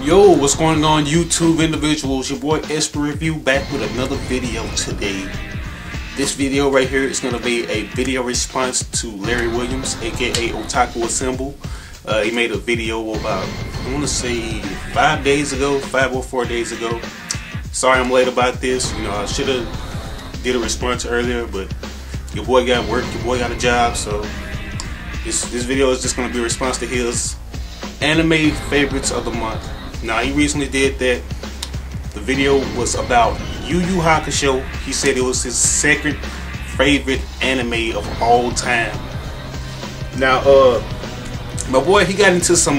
Yo, what's going on YouTube individuals? Your boy EsperReview back with another video today. This video right here is going to be a video response to Larry Williams, aka Otaku Assemble. He made a video about, I want to say 5 or 4 days ago. Sorry I'm late about this. You know, I should have did a response earlier, but your boy got work, your boy got a job, so this video is just going to be a response to his anime favorites of the month. Now, he recently did that. The video was about Yu Yu Hakusho. He said it was his second favorite anime of all time. Now, my boy, he got into some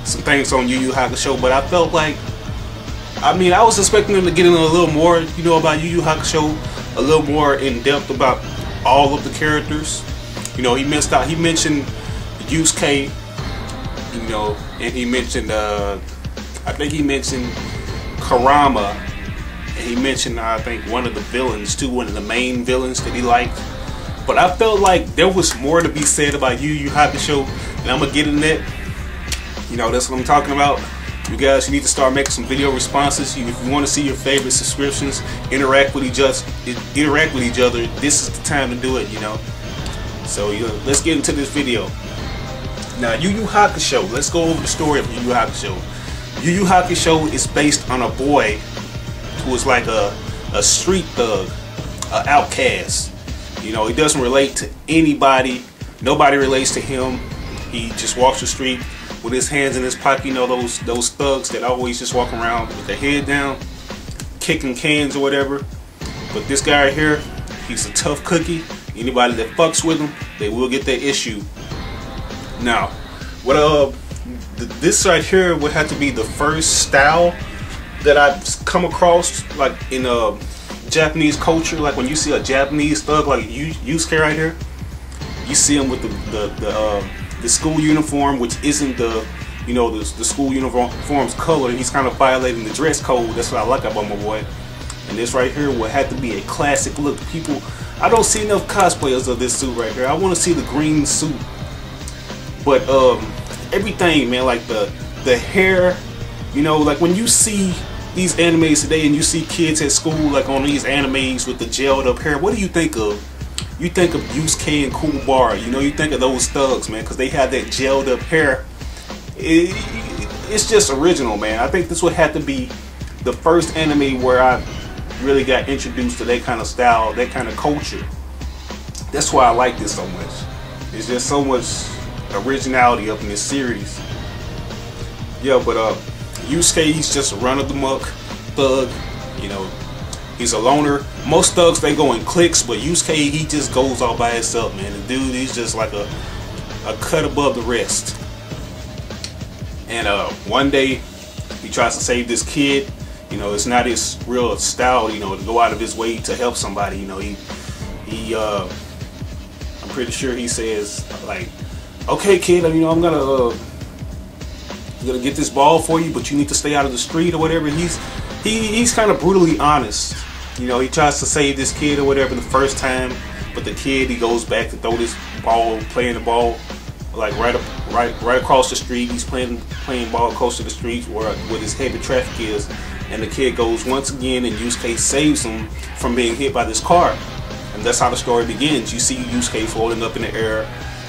things on Yu Yu Hakusho, but I felt like, I was expecting him to get in a little more, you know, about Yu Yu Hakusho, a little more in depth about all of the characters. You know, he mentioned Yusuke, you know, and he mentioned I think he mentioned Karama, and he mentioned I think one of the villains too, one of the main villains that he liked. But I felt like there was more to be said about Yu Yu Hakusho, and I'm gonna get in that. You know, that's what I'm talking about. You guys, you need to start making some video responses. If you want to see your favorite subscriptions interact with each other, this is the time to do it. You know. So let's get into this video. Now, Yu Yu Hakusho, let's go over the story of Yu Yu Hakusho. Yu Yu Hakusho is based on a boy who is like a street thug, an outcast. You know, he doesn't relate to anybody. Nobody relates to him. He just walks the street with his hands in his pocket. You know, those thugs that always just walk around with their head down, kicking cans or whatever. But this guy right here, he's a tough cookie. Anybody that fucks with him, they will get their issue. Now, what this right here would have to be the first style that I've come across, like in Japanese culture. Like when you see a Japanese thug like Yusuke right here, you see him with the school uniform, which isn't the school uniform's color. He's kind of violating the dress code. That's what I like about my boy. And this right here would have to be a classic look. People, I don't see enough cosplayers of this suit right here. I want to see the green suit. But everything, man, like the hair, you know, like when you see these animes today and you see kids at school like on these animes with the gelled up hair, what do you think of? You think of Yusuke and Kuwabara, you know, you think of those thugs, man, because they have that gelled up hair. It's just original, man. I think this would have to be the first anime where I really got introduced to that kind of style, that kind of culture. That's why I like this so much. It's just so much originality up in this series. Yeah, but Yusuke, he's just a run-of-the-muck thug. You know, he's a loner. Most thugs, they go in cliques, but Yusuke, he just goes all by himself, man. The dude, he's just like a cut above the rest. And one day he tries to save this kid. You know, it's not his real style, you know, to go out of his way to help somebody. You know, I'm pretty sure he says like, okay, kid, you know, I'm gonna get this ball for you, but you need to stay out of the street or whatever. He's kind of brutally honest. You know, he tries to save this kid or whatever the first time, but the kid, he goes back to throw this ball, playing the ball like right across the street. He's playing ball close to the street where this heavy traffic is, and the kid goes once again, and Yusuke saves him from being hit by this car. And that's how the story begins. You see Yusuke floating up in the air.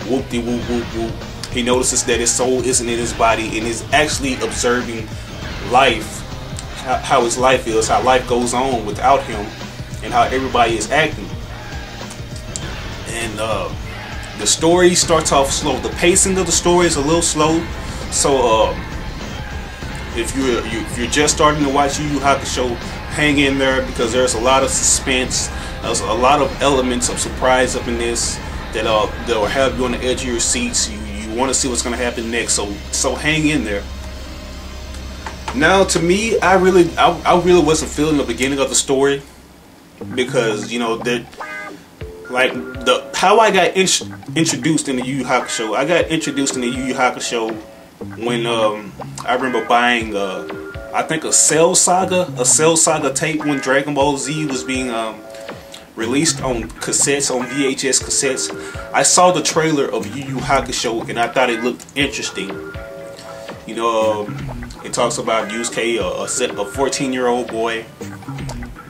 Whoop-de-whoop, whoop, whoop. He notices that his soul isn't in his body and is actually observing life, how his life is, how life goes on without him, and how everybody is acting. And the story starts off slow. The pacing of the story is a little slow. So if you're just starting to watch Yu Yu Hakusho, hang in there, because there's a lot of suspense. There's a lot of elements of surprise up in this that will have you on the edge of your seats. You want to see what's going to happen next, so hang in there. Now, to me, I really wasn't feeling the beginning of the story, because, you know, how I got introduced into Yu Yu Hakusho. I got introduced into Yu Yu Hakusho when I remember buying I think a Cell Saga tape when Dragon Ball Z was being released on cassettes, on VHS cassettes. I saw the trailer of Yu Yu Hakusho and I thought it looked interesting. You know, it talks about Yusuke, a 14-year-old boy,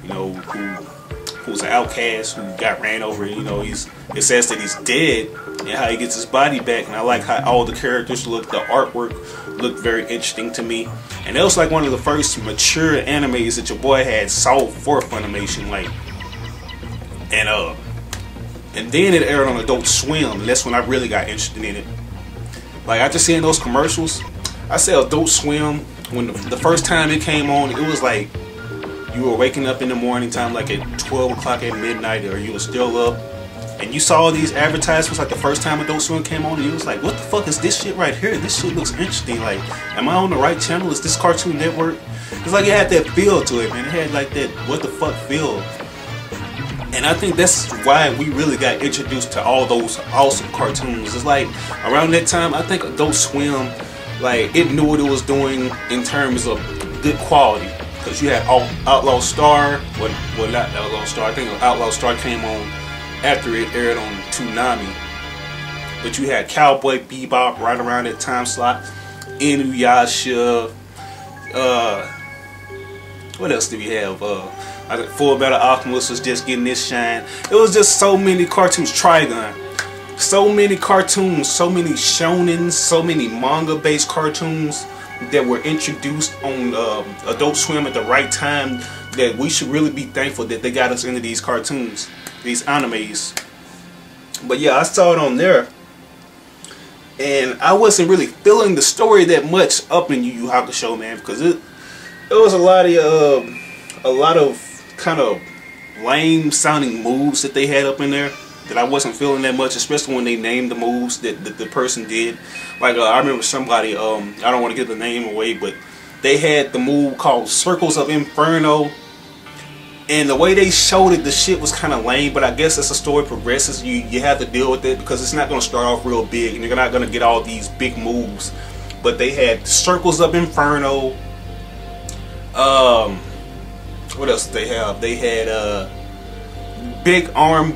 you know, who's an outcast, who got ran over. You know, it says that he's dead, and how he gets his body back. And I like how all the characters look. The artwork looked very interesting to me. And that was like one of the first mature animes that your boy had saw for Funimation, like. And then it aired on Adult Swim, and that's when I really got interested in it. Like, after seeing those commercials, I said Adult Swim, when the first time it came on, it was like you were waking up in the morning time, like at 12 o'clock at midnight, or you were still up, and you saw these advertisements like the first time Adult Swim came on, and you was like, what the fuck is this shit right here? This shit looks interesting. Like, am I on the right channel? Is this Cartoon Network? It's like it had that feel to it, man. It had like that what the fuck feel. And I think that's why we really got introduced to all those awesome cartoons. It's like around that time, I think Adult Swim, like, it knew what it was doing in terms of good quality. Because you had Outlaw Star, well not Outlaw Star, I think Outlaw Star came on after it aired on Toonami. But you had Cowboy Bebop right around that time slot. Inuyasha, what else do we have? I think Full Metal Alchemist was just getting this shine. It was just so many cartoons. Trigun. So many cartoons, so many shonens, so many manga-based cartoons that were introduced on Adult Swim at the right time, that we should really be thankful that they got us into these cartoons, these animes. But yeah, I saw it on there, and I wasn't really feeling the story that much up in Yu Yu Hakusho, man, because it was a lot of kind of lame sounding moves that they had up in there that I wasn't feeling that much, especially when they named the moves that the person did. Like I remember somebody, I don't want to give the name away, but they had the move called Circles of Inferno, and the way they showed it, the shit was kind of lame. But I guess as the story progresses, you have to deal with it, because it's not going to start off real big and you're not going to get all these big moves. But they had Circles of Inferno. What else did they have? They had Big Arm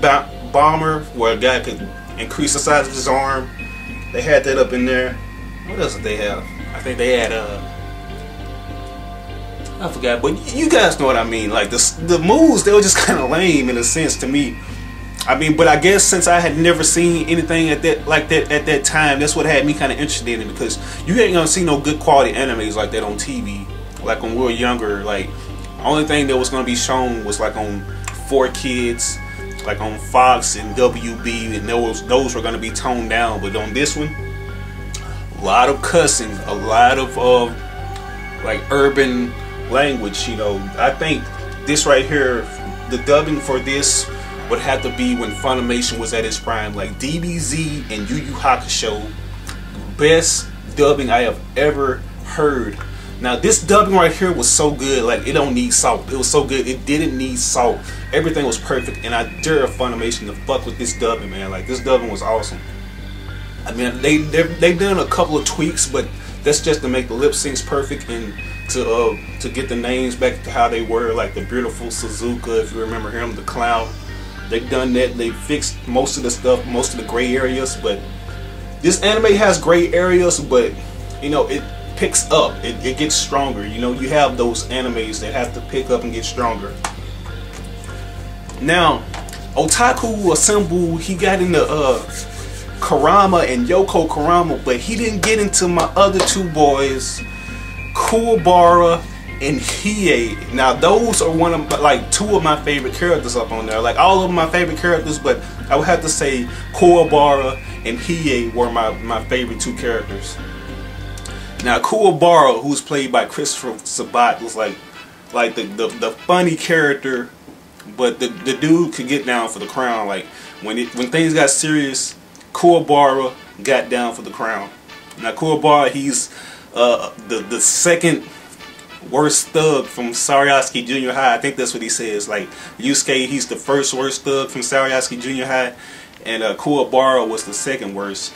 Bomber, where a guy could increase the size of his arm. They had that up in there. What else did they have? I think they had I forgot, but you guys know what I mean. Like the moves, they were just kind of lame in a sense to me. I mean, but I guess since I had never seen anything at that time, that's what had me kind of interested in it, because you ain't gonna see no good quality animes like that on TV. Like when we were younger, like only thing that was gonna be shown was like on 4Kids, like on Fox and WB, and those were gonna be toned down. But on this one, a lot of cussing, a lot of like urban language. You know, I think this right here, the dubbing for this would have to be when Funimation was at its prime. Like DBZ and Yu Yu Hakusho, best dubbing I have ever heard. Now this dubbing right here was so good, like it don't need salt. It was so good, it didn't need salt. Everything was perfect, and I dare Funimation to fuck with this dubbing, man. Like this dubbing was awesome. I mean, they've done a couple of tweaks, but that's just to make the lip syncs perfect and to get the names back to how they were. Like the beautiful Suzuka, if you remember him, the clown. They've done that. They fixed most of the stuff, most of the gray areas. But this anime has gray areas, but you know, it picks up, it gets stronger. You know, you have those animes that have to pick up and get stronger. Now Otaku Assemble, he got into Kurama and Yoko Kurama, but he didn't get into my other two boys, Kuwabara and Hiei. Now those are two of my favorite characters up on there. Like all of my favorite characters, but I would have to say Kuwabara and Hiei were my favorite two characters. Now Kuwabara, who's played by Christopher Sabat, was like the funny character, but the dude could get down for the crown. Like when things got serious, Kuwabara got down for the crown. Now Kuwabara, he's the second worst thug from Sariasuke Junior High. I think that's what he says. Like Yusuke, he's the first worst thug from Sariasuke Junior High, and Kuwabara was the second worst.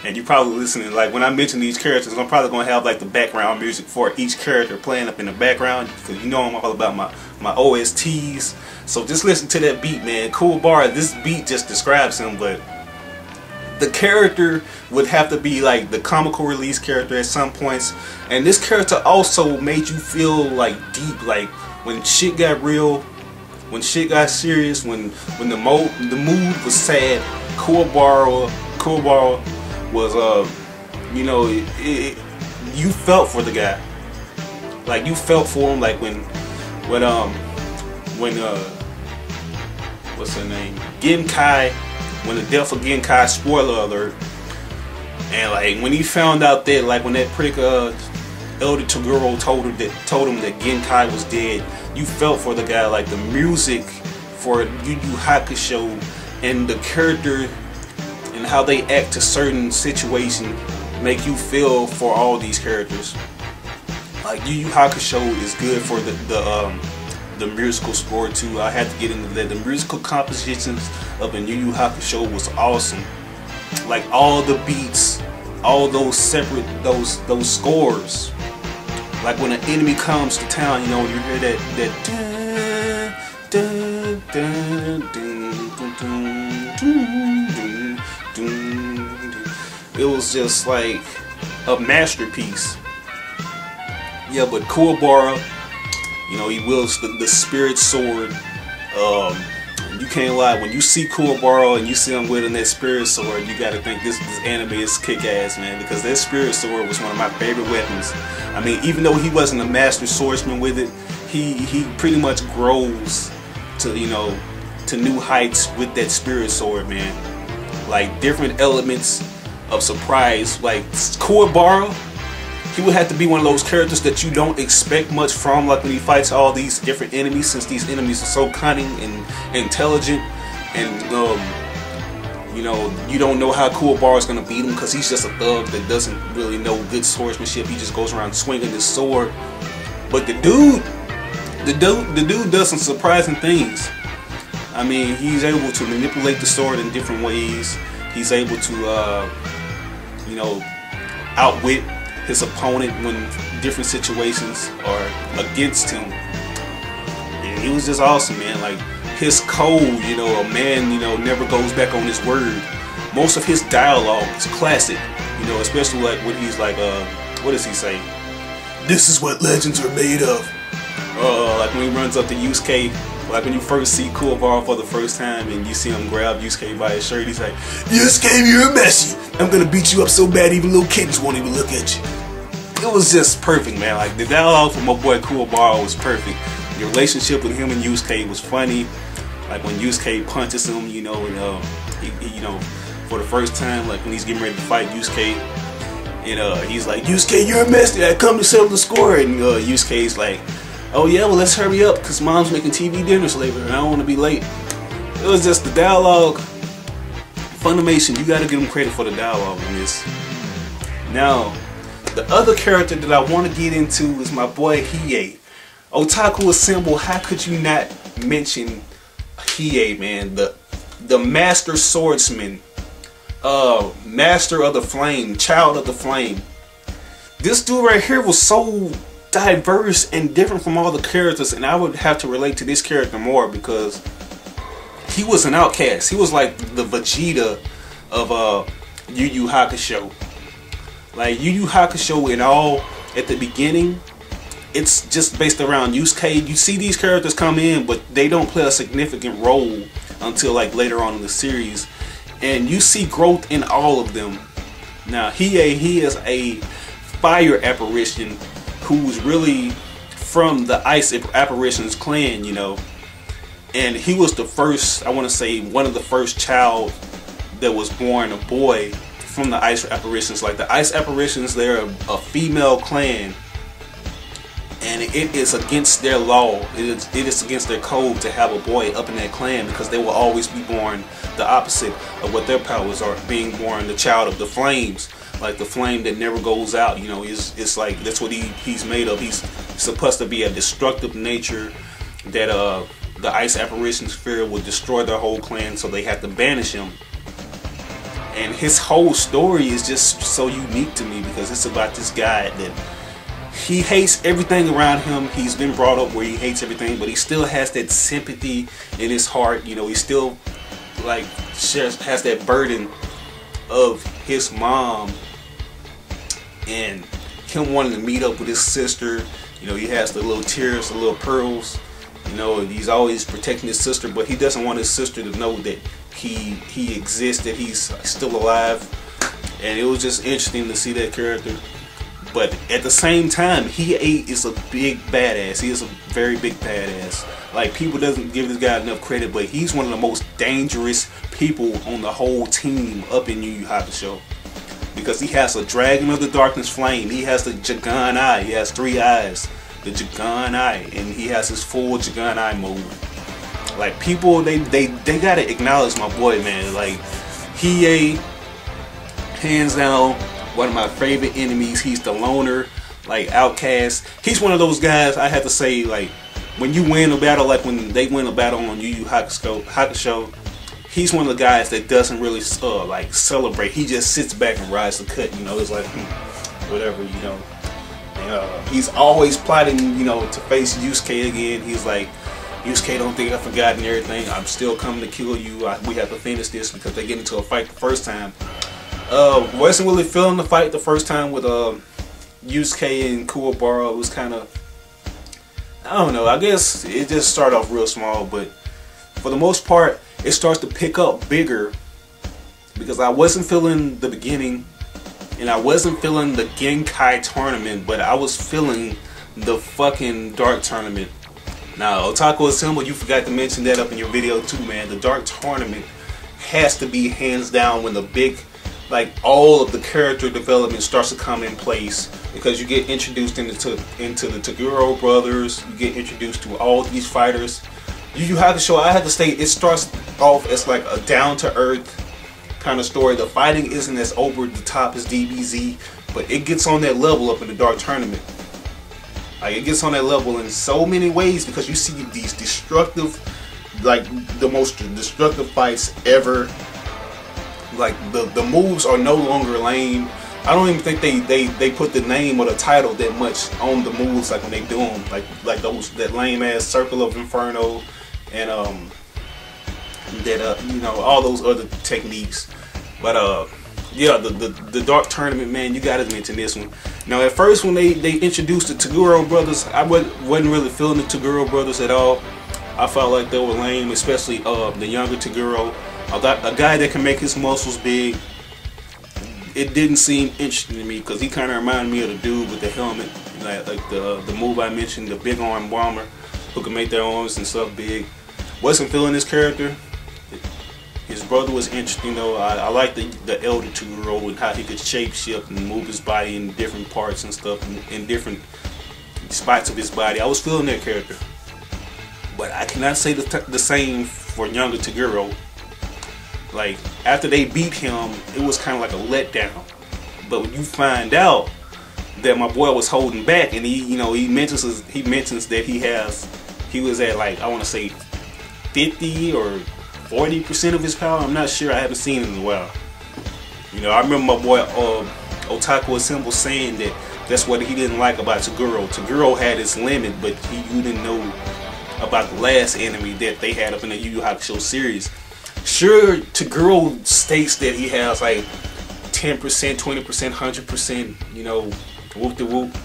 And you probably listening, like when I mention these characters, I'm probably gonna have like the background music for each character playing up in the background, because you know I'm all about my OSTs. So just listen to that beat, man. Kuwabara, this beat just describes him, but the character would have to be like the comical release character at some points, and this character also made you feel like deep, like when shit got real, when shit got serious, when the mood was sad. Kuwabara was you know, you felt for the guy, like you felt for him, like when what's her name, Genkai, when the death of Genkai, spoiler alert, and like when he found out that, like when that prick Elder Toguro told him that Genkai was dead, you felt for the guy. Like the music for Yu Yu Hakusho and the character and how they act to certain situations make you feel for all these characters. Like Yu Yu Hakusho is good for the musical score too. I had to get into that. The musical compositions of the Yu Yu Hakusho was awesome. Like all the beats, all those separate those scores. Like when an enemy comes to town, you know, you hear that dun, dun, dun, dun, dun, dun, dun, dun. It was just like a masterpiece. Yeah, but Kuwabara, you know, he wields the spirit sword. You can't lie, when you see Kuwabara and you see him wielding that spirit sword, you gotta think this anime is kick-ass, man, because that spirit sword was one of my favorite weapons. I mean, even though he wasn't a master swordsman with it, he pretty much grows to, you know, to new heights with that spirit sword, man. Like different elements of surprise. Like Kuwabara, he would have to be one of those characters that you don't expect much from, like when he fights all these different enemies, since these enemies are so cunning and intelligent, and you know, you don't know how Kuwabara is gonna beat him because he's just a thug that doesn't really know good swordsmanship. He just goes around swinging his sword. But the dude does some surprising things. I mean, he's able to manipulate the sword in different ways. He's able to, you know, outwit his opponent when different situations are against him. And he was just awesome, man. Like his code, you know, a man, you know, never goes back on his word. Most of his dialogue is classic, you know, especially like when he's like, what does he say? This is what legends are made of. Like when he runs up to Yusuke, like when you first see Kuwabara for the first time and you see him grab Yusuke by his shirt, he's like, Yusuke, you're messy. I'm gonna beat you up so bad even little kittens won't even look at you. It was just perfect, man. Like the dialogue from my boy Kuwabara was perfect. The relationship with him and Yusuke was funny. Like when Yusuke punches him, you know, and he, you know, for the first time, like when he's getting ready to fight Yusuke, and he's like, Yusuke, you're a mess. I come to settle the score, and Yusuke's like, oh yeah, well let's hurry up because mom's making TV dinners later and I don't want to be late. It was just the dialogue. Funimation, you gotta give them credit for the dialogue in this. Now, the other character that I want to get into is my boy Hiei. Otaku Assemble, how could you not mention Hiei, man? The master swordsman, master of the flame, child of the flame. This dude right here was so diverse and different from all the characters, and I would have to relate to this character more because he was an outcast. He was like the Vegeta of Yu Yu Hakusho. Like Yu Yu Hakusho, in all, at the beginning, it's just based around Yusuke. You see these characters come in, but they don't play a significant role until like later on in the series, and you see growth in all of them. Now he is a fire apparition who's really from the Ice Apparitions clan, you know, and he was the first, I want to say, one of the first child that was born a boy from the Ice Apparitions. Like the Ice Apparitions, they're a female clan, and it is against their law, it is against their code to have a boy up in that clan, because they will always be born the opposite of what their powers are, being born the child of the flames. Like the flame that never goes out, you know, it's like that's what he's made of. He's supposed to be a destructive nature that the Ice Apparitions fear would destroy their whole clan, so they have to banish him. And his whole story is just so unique to me because it's about this guy that he hates everything around him. He's been brought up where he hates everything, but he still has that sympathy in his heart. You know, he still like has that burden of his mom and him wanting to meet up with his sister. You know, he has the little tears, the little pearls. You know, he's always protecting his sister, but he doesn't want his sister to know that he exists, that he's still alive. And it was just interesting to see that character. But at the same time, he is a big badass. He is a very big badass. Like, people doesn't give this guy enough credit, but he's one of the most dangerous people on the whole team up in Yu Yu Hakusho. Because he has a Dragon of the Darkness flame. He has the Jagan Eye. He has 3 eyes. The Jagan Eye. And he has his full Jagan Eye mode. Like, people, they gotta acknowledge my boy, man. Like, he hands down one of my favorite enemies. He's the loner, like, outcast. He's one of those guys, I have to say, like, when you win a battle, like when they win a battle on Yu Yu Hakusho, he's one of the guys that doesn't really like celebrate. He just sits back and rides the cut. You know, it's like whatever, you know. And, he's always plotting, you know, to face Yusuke again. He's like, Yusuke, don't think I've forgotten everything. I'm still coming to kill you. We have to finish this, because they get into a fight the first time. Wasn't really feeling the fight the first time with Yusuke and Kuwabara. It was kind of, I don't know, I guess it just started off real small, but for the most part it starts to pick up bigger, because I wasn't feeling the beginning and I wasn't feeling the Genkai tournament, but I was feeling the fucking Dark tournament. Now, Otaku Assemble, you forgot to mention that up in your video too, man. The Dark tournament has to be hands down when the big, like, all of the character development starts to come in place, because you get introduced into the Toguro brothers. You get introduced to all these fighters. Yu Yu Hakusho, I have to say, it starts off as like a down-to-earth kind of story. The fighting isn't as over the top as DBZ, but it gets on that level up in the Dark tournament. Like, it gets on that level in so many ways, because you see these destructive, like the most destructive fights ever. Like, the moves are no longer lame. I don't even think they put the name or the title that much on the moves, like when they do them, like those, that lame ass Circle of Inferno and you know, all those other techniques. But yeah, the Dark tournament, man, you gotta mention this one. Now, at first when they introduced the Toguro brothers, I wasn't really feeling the Toguro brothers at all. I felt like they were lame, especially the younger Toguro. A guy that can make his muscles big. It didn't seem interesting to me, because he kind of reminded me of the dude with the helmet, like the move I mentioned, the big arm bomber who can make their arms and stuff big. Wasn't feeling this character. His brother was interesting though. I like the elder Toguro and how he could shapeshift and move his body in different parts and stuff, in different spots of his body. I was feeling that character, but I cannot say the same for younger Toguro. Like, after they beat him, it was kind of like a letdown. But when you find out that my boy was holding back, and he mentions that he was at, like, I want to say 50 or 40% of his power. I'm not sure. I haven't seen it in a while. You know, I remember my boy Otaku Assemble saying that that's what he didn't like about Toguro. Toguro had his limit, but you didn't know about the last enemy that they had up in the Yu Yu Hakusho series. Sure, Toguro states that he has like 10%, 20%, 100%, you know, whoop-de-whoop.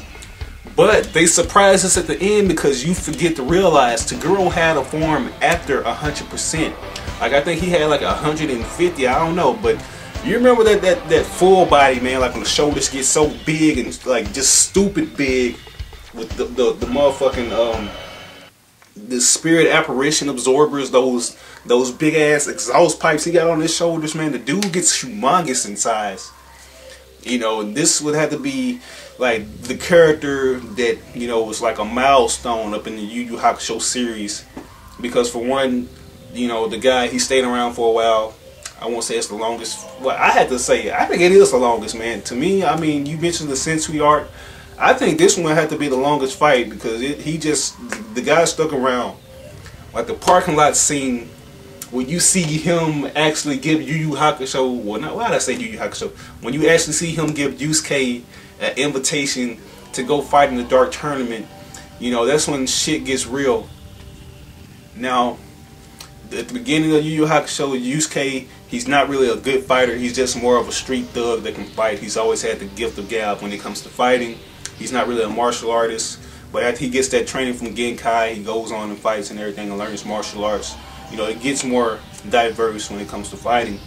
But they surprise us at the end, because you forget to realize Toguro had a form after 100%. Like, I think he had like 150, I don't know. But you remember that full body, man, like when the shoulders get so big and like just stupid big, with the motherfucking the spirit apparition absorbers, those big ass exhaust pipes he got on his shoulders, man. The dude gets humongous in size. You know, and this would have to be like the character that, you know, was like a milestone up in the Yu Yu Hakusho series, because for one, you know, the guy, he stayed around for a while. I won't say it's the longest. Well, I had to say, I think it is the longest, man. To me, I mean, you mentioned the Sensui arc. I think this one had to be the longest fight, because the guy stuck around. Like the parking lot scene, when you see him actually give Yu Yu Hakusho, well, not, why did I say Yu Yu Hakusho? When you actually see him give Yusuke an invitation to go fight in the Dark tournament, you know, that's when shit gets real. Now, at the beginning of Yu Yu Hakusho, Yusuke, he's not really a good fighter. He's just more of a street thug that can fight. He's always had the gift of gab when it comes to fighting. He's not really a martial artist. But after he gets that training from Genkai, he goes on and fights and everything and learns martial arts. You know, it gets more diverse when it comes to fighting.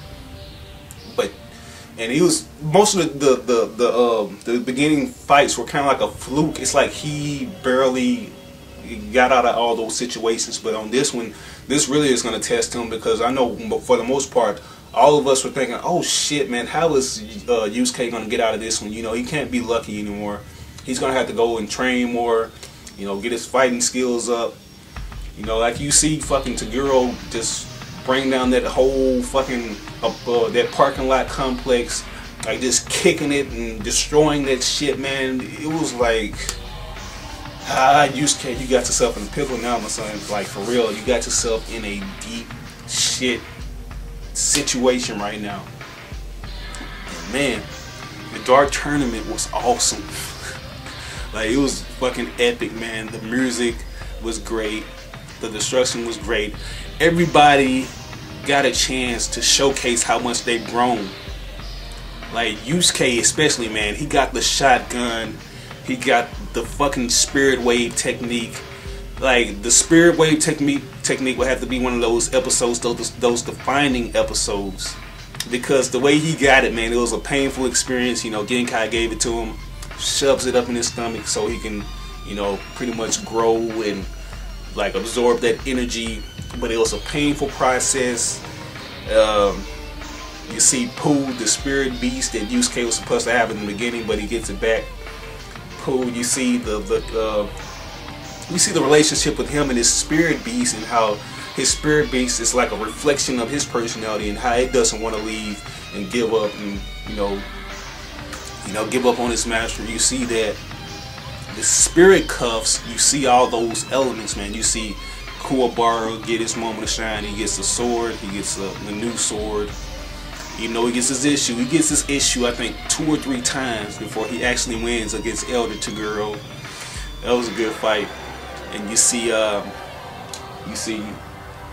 And he was, most of the beginning fights were kind of like a fluke. It's like he barely got out of all those situations. But on this one, this really is going to test him, because I know for the most part, all of us were thinking, oh shit, man, how is Yusuke going to get out of this one? You know, he can't be lucky anymore. He's going to have to go and train more, you know, get his fighting skills up. You know, like you see fucking Taguro just bring down that whole fucking that parking lot complex, like just kicking it and destroying that shit, man. It was like, Yusuke, you got yourself in a pickle now, my son. Like, for real, you got yourself in a deep shit situation right now. And man, the Dark Tournament was awesome. Like, it was fucking epic, man. The music was great. The destruction was great. Everybody got a chance to showcase how much they've grown. Like Yusuke especially, man, he got the shotgun, he got the fucking spirit wave technique. Like, the spirit wave technique would have to be one of those episodes, those defining episodes, because the way he got it, man, it was a painful experience. You know, Genkai gave it to him, shoves it up in his stomach so he can, you know, pretty much grow and like absorb that energy. But it was a painful process. You see Pooh, the spirit beast that Yusuke was supposed to have in the beginning, but he gets it back. Pooh, you see the relationship with him and his spirit beast, and how his spirit beast is like a reflection of his personality, and how it doesn't want to leave and give up, and you know, give up on his master. You see that the spirit cuffs. You see all those elements, man. You see Kuwabara get his moment of shine. He gets a sword. He gets the new sword. Even though he gets his issue, I think 2 or 3 times before he actually wins against Elder Taguro. That was a good fight. And you see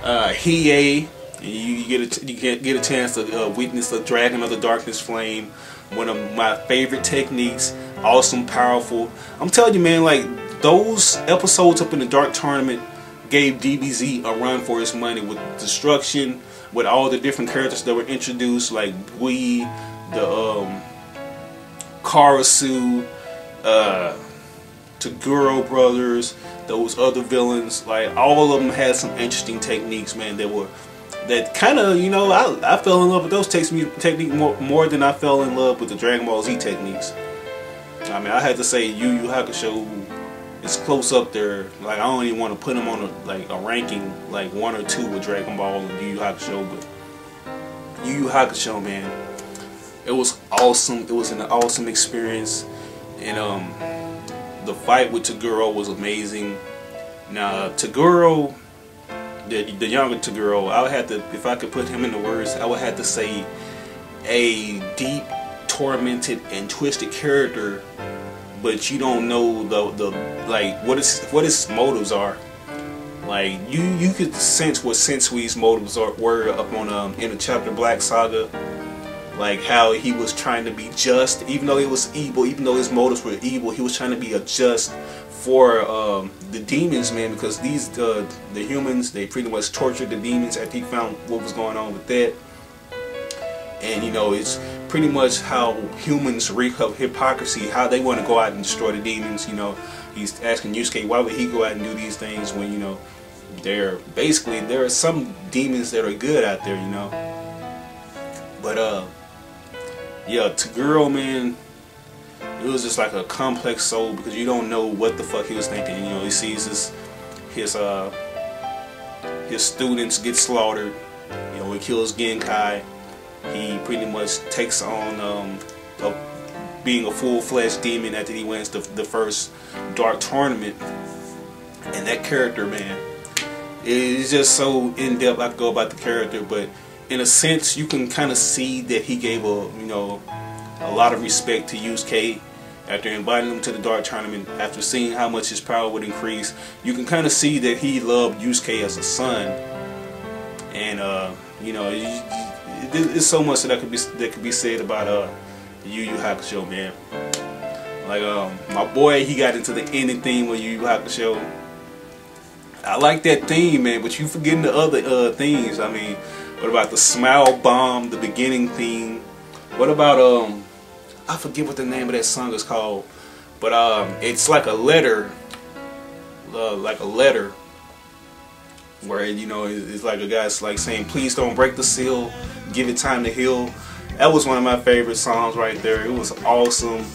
Hiei, and you get a chance to witness the Dragon of the Darkness Flame. One of my favorite techniques. Awesome, powerful. I'm telling you, man, like, those episodes up in the Dark Tournament gave DBZ a run for his money, with destruction, with all the different characters that were introduced, like Bui, the Karasu, Taguro brothers, those other villains. Like, all of them had some interesting techniques, man, that kind of, you know, I fell in love with those techniques more than I fell in love with the Dragon Ball Z techniques. I mean, I had to say Yu Yu Hakusho is close up there. Like, I don't even want to put him on a ranking like 1 or 2 with Dragon Ball and Yu Yu Hakusho, but Yu Yu Hakusho, man, it was awesome. It was an awesome experience, and the fight with Taguro was amazing. Now, Taguro, the younger Taguro, I would have to, if I could put him into words, I would have to say a deep, tormented, and twisted character, but you don't know the like what his motives are. Like, you could sense what Sensui's motives were up on in the chapter Black Saga. Like, how he was trying to be just, even though he was evil, even though his motives were evil, he was trying to be a just for the demons, man, because these the humans, they pretty much tortured the demons after he found what was going on with that. And you know, it's pretty much how humans reek of hypocrisy, how they want to go out and destroy the demons. You know, he's asking Yusuke, why would he go out and do these things when, you know, there are some demons that are good out there, you know. But yeah, Taguro, man, it was just like a complex soul, because you don't know what the fuck he was thinking. You know, he sees his students get slaughtered. You know, he kills Genkai. He pretty much takes on being a full-fledged demon after he wins the first Dark Tournament. And that character, man, is just so in-depth. I could go about the character, but in a sense, you can kind of see that he gave a lot of respect to Yusuke after inviting him to the Dark Tournament. After seeing how much his power would increase, you can kind of see that he loved Yusuke as a son. And you know, it's so much that could be said about Yu Yu Hakusho, man. Like my boy, he got into the ending theme of Yu Yu Hakusho. I like that theme, man, but you forgetting the other themes. I mean, what about the Smile Bomb, the beginning theme? What about I forget what the name of that song is called, but it's like a letter, where, you know, it's like a guy's like saying, please don't break the seal, give it time to heal. That was one of my favorite songs right there. It was awesome.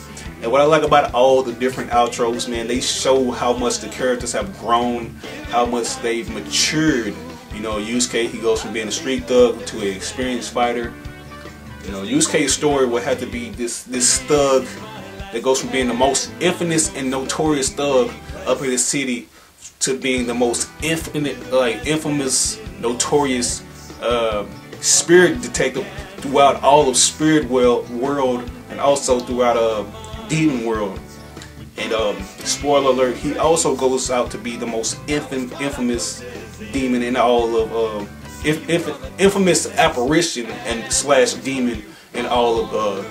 And what I like about all the different outros, man, they show how much the characters have grown, how much they've matured. You know, Yusuke, he goes from being a street thug to an experienced fighter. You know, Yusuke's story would have to be this thug that goes from being the most infamous and notorious thug up in the city to being the most infamous, notorious spirit detective throughout all of spirit world, and also throughout demon world. And spoiler alert, he also goes out to be the most infamous demon in all of infamous apparition and slash demon in all of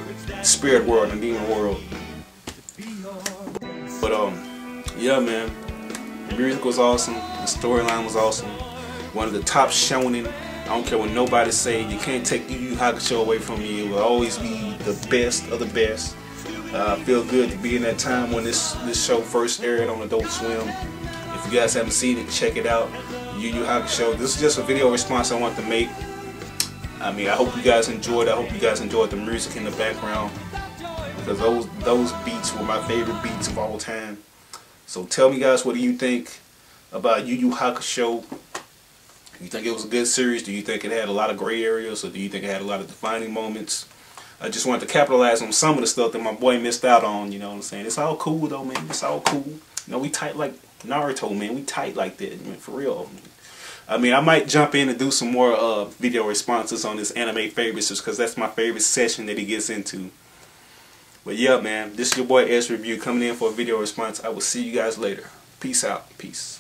spirit world and demon world. But yeah, man, the music was awesome, the storyline was awesome, one of the top shonen. I don't care what nobody say, you can't take Yu Yu Hakusho away from me. It will always be the best of the best. I feel good to be in that time when this show first aired on Adult Swim. If you guys haven't seen it, check it out. Yu Yu Hakusho. This is just a video response I want to make. I mean, I hope you guys enjoyed. I hope you guys enjoyed the music in the background, because those beats were my favorite beats of all time. So tell me, guys, what do you think about Yu Yu Hakusho? Do you think it was a good series? Do you think it had a lot of gray areas, or do you think it had a lot of defining moments? I just wanted to capitalize on some of the stuff that my boy missed out on, you know what I'm saying? It's all cool though, man. It's all cool. You know, we tight like Naruto, man. We tight like that, man, for real. I mean, I might jump in and do some more video responses on this anime favorites, just because that's my favorite session that he gets into. But yeah, man, this is your boy EsperReview coming in for a video response. I will see you guys later. Peace out. Peace.